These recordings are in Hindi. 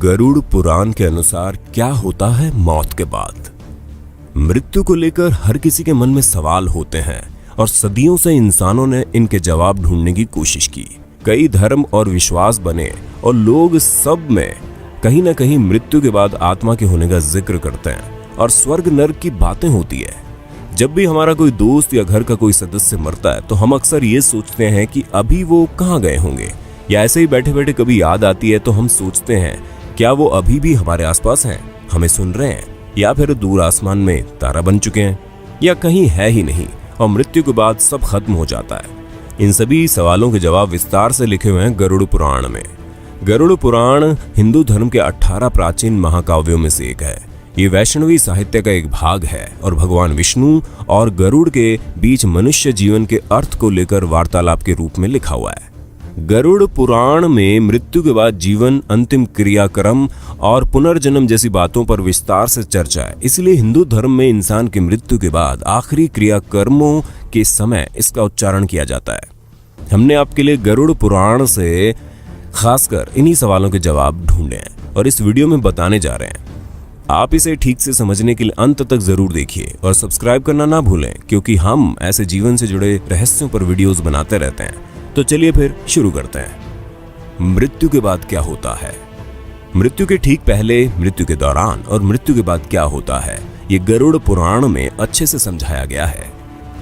गरुड़ पुराण के अनुसार क्या होता है मौत के बाद। मृत्यु को लेकर हर किसी के मन में सवाल होते हैं और सदियों से इंसानों ने इनके जवाब ढूंढने की कोशिश की। कई धर्म और विश्वास बने और लोग सब में कहीं ना कहीं मृत्यु के बाद आत्मा के होने का जिक्र करते हैं और स्वर्ग नर्क की बातें होती है। जब भी हमारा कोई दोस्त या घर का कोई सदस्य मरता है तो हम अक्सर ये सोचते हैं कि अभी वो कहाँ गए होंगे, या ऐसे ही बैठे बैठे कभी याद आती है तो हम सोचते हैं क्या वो अभी भी हमारे आसपास हैं, हमें सुन रहे हैं, या फिर दूर आसमान में तारा बन चुके हैं, या कहीं है ही नहीं और मृत्यु के बाद सब खत्म हो जाता है। इन सभी सवालों के जवाब विस्तार से लिखे हुए हैं गरुड़ पुराण में। गरुड़ पुराण हिंदू धर्म के 18 प्राचीन महाकाव्यों में से एक है। ये वैष्णवी साहित्य का एक भाग है और भगवान विष्णु और गरुड़ के बीच मनुष्य जीवन के अर्थ को लेकर वार्तालाप के रूप में लिखा हुआ है। गरुड़ पुराण में मृत्यु के बाद जीवन, अंतिम क्रियाक्रम और पुनर्जन्म जैसी बातों पर विस्तार से चर्चा है। इसलिए हिंदू धर्म में इंसान की मृत्यु के बाद आखिरी क्रियाकर्मों के समय इसका उच्चारण किया जाता है। हमने आपके लिए गरुड़ पुराण से खासकर इन्हीं सवालों के जवाब ढूंढे हैं और इस वीडियो में बताने जा रहे हैं। आप इसे ठीक से समझने के लिए अंत तक जरूर देखिए और सब्सक्राइब करना ना भूलें, क्योंकि हम ऐसे जीवन से जुड़े रहस्यों पर वीडियोस बनाते रहते हैं। तो चलिए फिर शुरू करते हैं। मृत्यु के बाद क्या होता है। मृत्यु के ठीक पहले, मृत्यु के दौरान और मृत्यु के बाद क्या होता है, ये गरुड़ पुराण में अच्छे से समझाया गया है।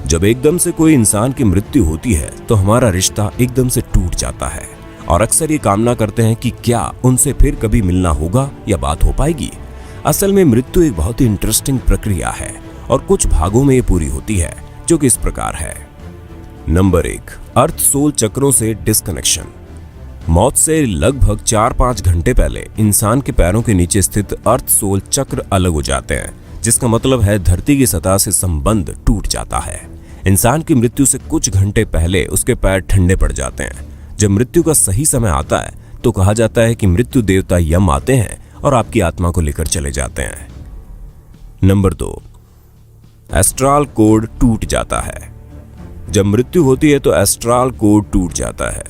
जब एकदम से कोई इंसान की मृत्यु होती है तो हमारा रिश्ता एकदम से टूट जाता है और अक्सर ये कामना करते हैं कि क्या उनसे फिर कभी मिलना होगा या बात हो पाएगी। असल में मृत्यु एक बहुत ही इंटरेस्टिंग प्रक्रिया है और कुछ भागों में ये पूरी होती है, जो कि इस प्रकार है। नंबर 1, अर्थ सोल चक्रों से डिस्कनेक्शन। मौत से लगभग 4-5 घंटे पहले इंसान के पैरों के नीचे स्थित अर्थ सोल चक्र अलग हो जाते हैं, जिसका मतलब है धरती की सतह से संबंध टूट जाता है। इंसान की मृत्यु से कुछ घंटे पहले उसके पैर ठंडे पड़ जाते हैं। जब मृत्यु का सही समय आता है तो कहा जाता है कि मृत्यु देवता यम आते हैं और आपकी आत्मा को लेकर चले जाते हैं। नंबर 2, एस्ट्रल कोड टूट जाता है। जब मृत्यु होती है तो एस्ट्रल कोड टूट जाता है,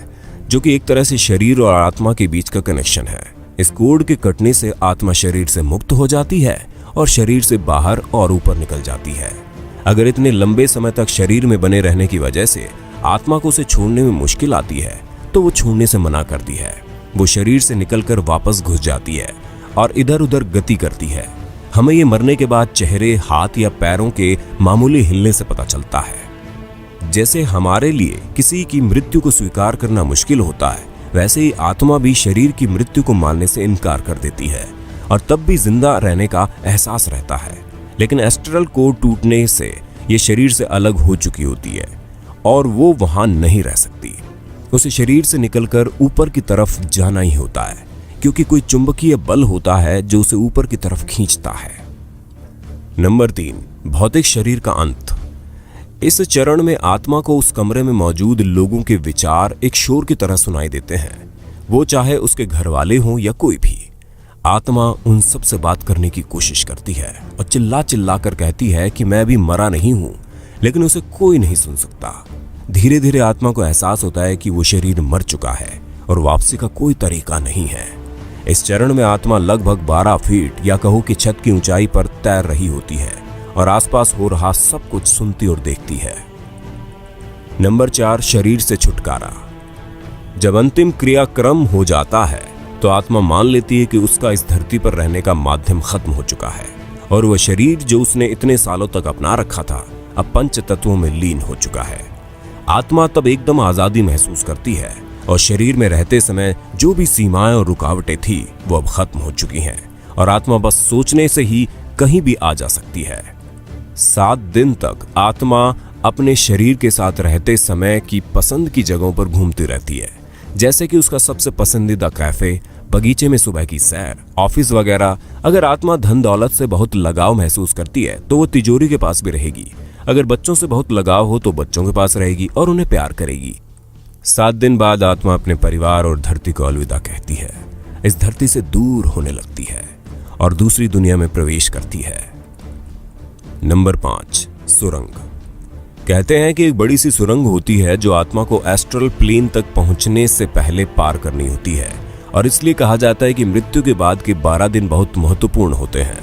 जो कि एक तरह से शरीर और आत्मा के बीच का कनेक्शन है। इस कोड के कटने से आत्मा शरीर से मुक्त हो जाती है और शरीर से बाहर और ऊपर निकल जाती है। अगर इतने लंबे समय तक शरीर में बने रहने की वजह से आत्मा को उसे छोड़ने में मुश्किल आती है तो वो छोड़ने से मना करती है। वो शरीर से निकलकर वापस घुस जाती है और इधर उधर गति करती है। हमें ये मरने के बाद चेहरे, हाथ या पैरों के मामूली हिलने से पता चलता है। जैसे हमारे लिए किसी की मृत्यु को स्वीकार करना मुश्किल होता है, वैसे ही आत्मा भी शरीर की मृत्यु को मानने से इनकार कर देती है और तब भी जिंदा रहने का एहसास रहता है। लेकिन एस्ट्रल कोड टूटने से ये शरीर से अलग हो चुकी होती है और वो वहां नहीं रह सकती। उसे शरीर से निकलकर ऊपर की तरफ जाना ही होता है, क्योंकि कोई चुंबकीय बल होता है जो उसे ऊपर की तरफ खींचता है। नंबर 3, भौतिक शरीर का अंत। इस चरण में आत्मा को उस कमरे में मौजूद लोगों के विचार एक शोर की तरह सुनाई देते हैं, वो चाहे उसके घर वाले हों या कोई भी। आत्मा उन सब से बात करने की कोशिश करती है और चिल्ला चिल्ला कर कहती है कि मैं अभी मरा नहीं हूं, लेकिन उसे कोई नहीं सुन सकता। धीरे धीरे आत्मा को एहसास होता है कि वो शरीर मर चुका है और वापसी का कोई तरीका नहीं है। इस चरण में आत्मा लगभग 12 फीट या कहो कि छत की ऊंचाई पर तैर रही होती है और आसपास हो रहा सब कुछ सुनती और देखती है। नंबर 4, शरीर से छुटकारा। जब अंतिम क्रियाक्रम हो जाता है तो आत्मा मान लेती है कि उसका इस धरती पर रहने का माध्यम खत्म हो चुका है और वह शरीर जो उसने इतने सालों तक अपना रखा था अब पंच तत्वों में लीन हो चुका है। आत्मा तब एकदम आजादी महसूस करती है और शरीर में रहते समय जो भी सीमाएं और रुकावटें थी वो अब खत्म हो चुकी हैं और आत्मा बस सोचने से ही कहीं भी आ जा सकती है। 7 दिन तक आत्मा अपने शरीर के साथ रहते समय की पसंद की जगहों पर घूमती रहती है, जैसे कि उसका सबसे पसंदीदा कैफे, बगीचे में सुबह की सैर, ऑफिस वगैरह। अगर आत्मा धन दौलत से बहुत लगाव महसूस करती है तो वो तिजोरी के पास भी रहेगी। अगर बच्चों से बहुत लगाव हो तो बच्चों के पास रहेगी और उन्हें प्यार करेगी। 7 दिन बाद आत्मा अपने परिवार और धरती को अलविदा कहती है, इस धरती से दूर होने लगती है और दूसरी दुनिया में प्रवेश करती है। नंबर 5, सुरंग। कहते हैं कि एक बड़ी सी सुरंग होती है जो आत्मा को एस्ट्रल प्लेन तक पहुंचने से पहले पार करनी होती है और इसलिए कहा जाता है कि मृत्यु के बाद के 12 दिन बहुत महत्वपूर्ण होते हैं।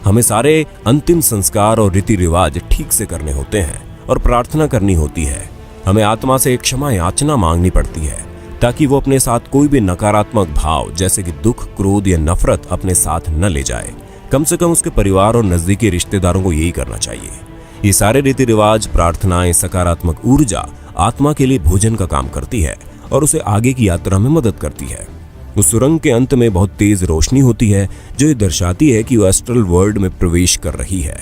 हमें सारे अंतिम संस्कार और रीति रिवाज ठीक से करने होते हैं और प्रार्थना करनी होती है। हमें आत्मा से क्षमा याचना मांगनी पड़ती है ताकि वो अपने साथ कोई भी नकारात्मक भाव जैसे कि दुख, क्रोध या नफरत अपने साथ न ले जाए। कम से कम उसके परिवार और नजदीकी रिश्तेदारों को यही करना चाहिए। ये सारे रीति रिवाज, प्रार्थनाएं, सकारात्मक ऊर्जा आत्मा के लिए भोजन का काम करती है और उसे आगे की यात्रा में मदद करती है। उस सुरंग के अंत में बहुत तेज रोशनी होती है जो ये दर्शाती है कि वो एस्ट्रल वर्ल्ड में प्रवेश कर रही है।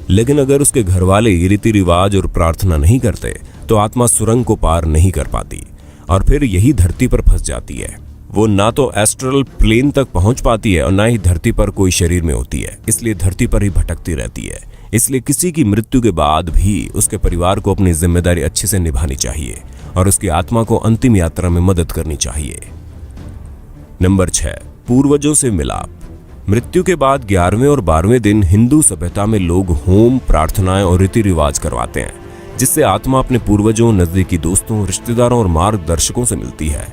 लेकिन अगर उसके घर वाले रीति रिवाज और प्रार्थना नहीं करते तो आत्मा सुरंग को पार नहीं कर पाती और फिर यही धरती पर फंस जाती है। वो ना तो एस्ट्रल प्लेन तक पहुंच पाती है और ना ही धरती पर कोई शरीर में होती है, इसलिए धरती पर ही भटकती रहती है। इसलिए किसी की मृत्यु के बाद भी उसके परिवार को अपनी जिम्मेदारी अच्छे से निभानी चाहिए और उसकी आत्मा को अंतिम यात्रा में मदद करनी चाहिए। नंबर 6, पूर्वजों से मिलाप। मृत्यु के बाद 11वें और 12वें दिन हिंदू सभ्यता में लोग होम, प्रार्थनाएं और रीति रिवाज करवाते हैं, जिससे आत्मा अपने पूर्वजों, नजदीकी दोस्तों, रिश्तेदारों और मार्गदर्शकों से मिलती है।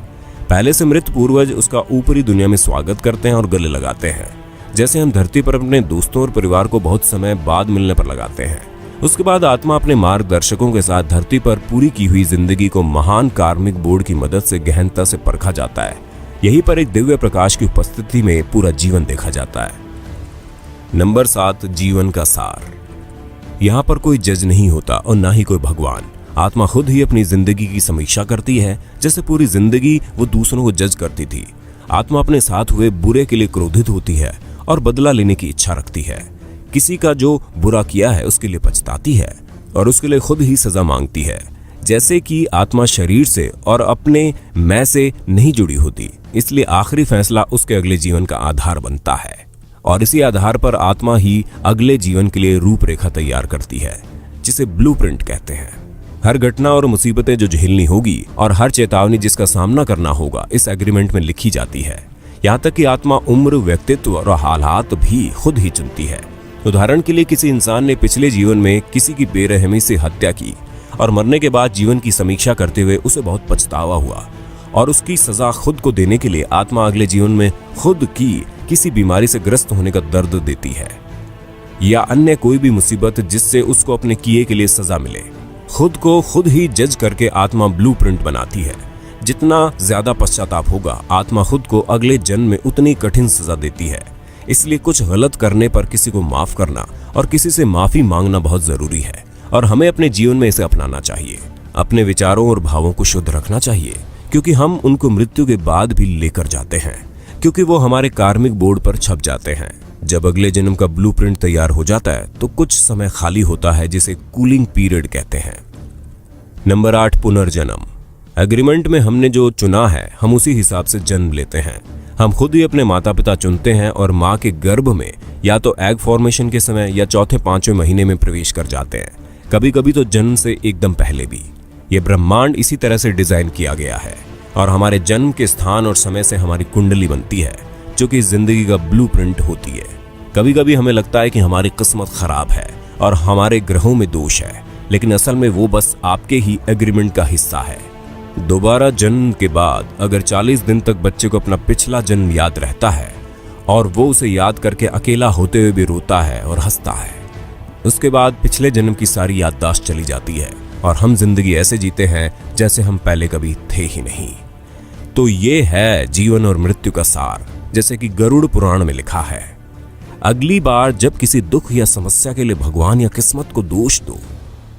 पहले से मृत पूर्वज उसका ऊपरी दुनिया में स्वागत करते हैं और गले लगाते हैं, जैसे हम धरती पर अपने दोस्तों और परिवार को बहुत समय बाद मिलने पर लगाते हैं। उसके बाद आत्मा अपने मार्गदर्शकों के साथ धरती पर पूरी की हुई जिंदगी को महान कार्मिक बोर्ड की मदद से गहनता से परखा जाता है। यहीं पर एक दिव्य प्रकाश की उपस्थिति में पूरा जीवन देखा जाता है। नंबर 7, जीवन का सार। यहाँ पर कोई जज नहीं होता और ना ही कोई भगवान। आत्मा खुद ही अपनी जिंदगी की समीक्षा करती है, जैसे पूरी जिंदगी वो दूसरों को जज करती थी। आत्मा अपने साथ हुए बुरे के लिए क्रोधित होती है और बदला लेने की इच्छा रखती है। किसी का जो बुरा किया है उसके लिए पछताती है और उसके लिए खुद ही सजा मांगती है। जैसे कि आत्मा शरीर से और अपने मैं से नहीं जुड़ी होती, इसलिए आखिरी फैसला उसके अगले जीवन का आधार बनता है और इसी आधार पर आत्मा ही अगले जीवन के लिए रूपरेखा तैयार करती है, जिसे ब्लूप्रिंट कहते हैं। हर घटना और मुसीबतें जो झेलनी होगी और हर चेतावनी जिसका सामना करना होगा इस एग्रीमेंट में लिखी जाती है। यहाँ तक कि आत्मा उम्र, व्यक्तित्व और हालात भी खुद ही चुनती है। उदाहरण के लिए किसी इंसान ने पिछले जीवन में किसी की बेरहमी से हत्या की और मरने के बाद जीवन की समीक्षा करते हुए उसे बहुत पछतावा हुआ और उसकी सजा खुद को देने के लिए आत्मा अगले जीवन में खुद की किसी बीमारी से ग्रस्त होने का दर्द देती है या अन्य कोई भी मुसीबत जिससे उसको अपने किए के लिए सजा मिले। खुद को खुद ही जज करके आत्मा ब्लूप्रिंट बनाती है। जितना ज्यादा पश्चाताप होगा, आत्मा खुद को अगले जन्म में उतनी कठिन सजा देती है। इसलिए कुछ गलत करने पर किसी को माफ करना और किसी से माफी मांगना बहुत जरूरी है और हमें अपने जीवन में इसे अपनाना चाहिए। अपने विचारों और भावों को शुद्ध रखना चाहिए क्योंकि हम उनको मृत्यु के बाद भी लेकर जाते हैं, क्योंकि वो हमारे कार्मिक बोर्ड पर छप जाते हैं। जब अगले जन्म का ब्लूप्रिंट तैयार हो जाता है तो कुछ समय खाली होता है, जिसे कूलिंग पीरियड कहते हैं। नंबर 8, पुनर्जन्म। एग्रीमेंट में हमने जो चुना है हम उसी हिसाब से जन्म लेते हैं। हम खुद ही अपने माता पिता चुनते हैं और माँ के गर्भ में या तो एग फॉर्मेशन के समय या चौथे 5वें महीने में प्रवेश कर जाते हैं, कभी कभी तो जन्म से एकदम पहले भी। ये ब्रह्मांड इसी तरह से डिजाइन किया गया है और हमारे जन्म के स्थान और समय से हमारी कुंडली बनती है, जो कि जिंदगी का ब्लूप्रिंट होती है। कभी कभी हमें लगता है कि हमारी किस्मत खराब है और हमारे ग्रहों में दोष है, लेकिन असल में वो बस आपके ही एग्रीमेंट का हिस्सा है। दोबारा जन्म के बाद अगर 40 दिन तक बच्चे को अपना पिछला जन्म याद रहता है और वो उसे याद करके अकेला होते हुए भी रोता है और हंसता है, उसके बाद पिछले जन्म की सारी याददाश्त चली जाती है और हम जिंदगी ऐसे जीते हैं जैसे हम पहले कभी थे ही नहीं। तो ये है जीवन और मृत्यु का सार, जैसे कि गरुड़ पुराण में लिखा है। अगली बार जब किसी दुख या समस्या के लिए भगवान या किस्मत को दोष दो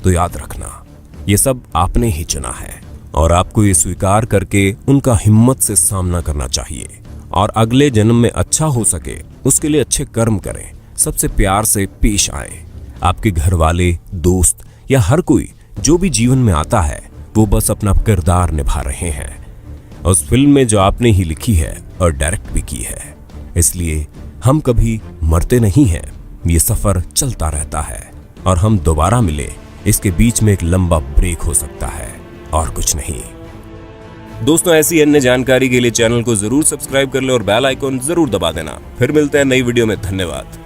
तो याद रखना ये सब आपने ही चुना है और आपको ये स्वीकार करके उनका हिम्मत से सामना करना चाहिए और अगले जन्म में अच्छा हो सके उसके लिए अच्छे कर्म करें, सबसे प्यार से पेश आए। आपके घर वाले, दोस्त या हर कोई जो भी जीवन में आता है वो बस अपना किरदार निभा रहे हैं उस फिल्म में जो आपने ही लिखी है और डायरेक्ट भी की है। इसलिए हम कभी मरते नहीं हैं, ये सफर चलता रहता है और हम दोबारा मिले इसके बीच में एक लंबा ब्रेक हो सकता है और कुछ नहीं। दोस्तों, ऐसी अन्य जानकारी के लिए चैनल को जरूर सब्सक्राइब कर लें और बेल आइकॉन जरूर दबा देना। फिर मिलते हैं नई वीडियो में। धन्यवाद।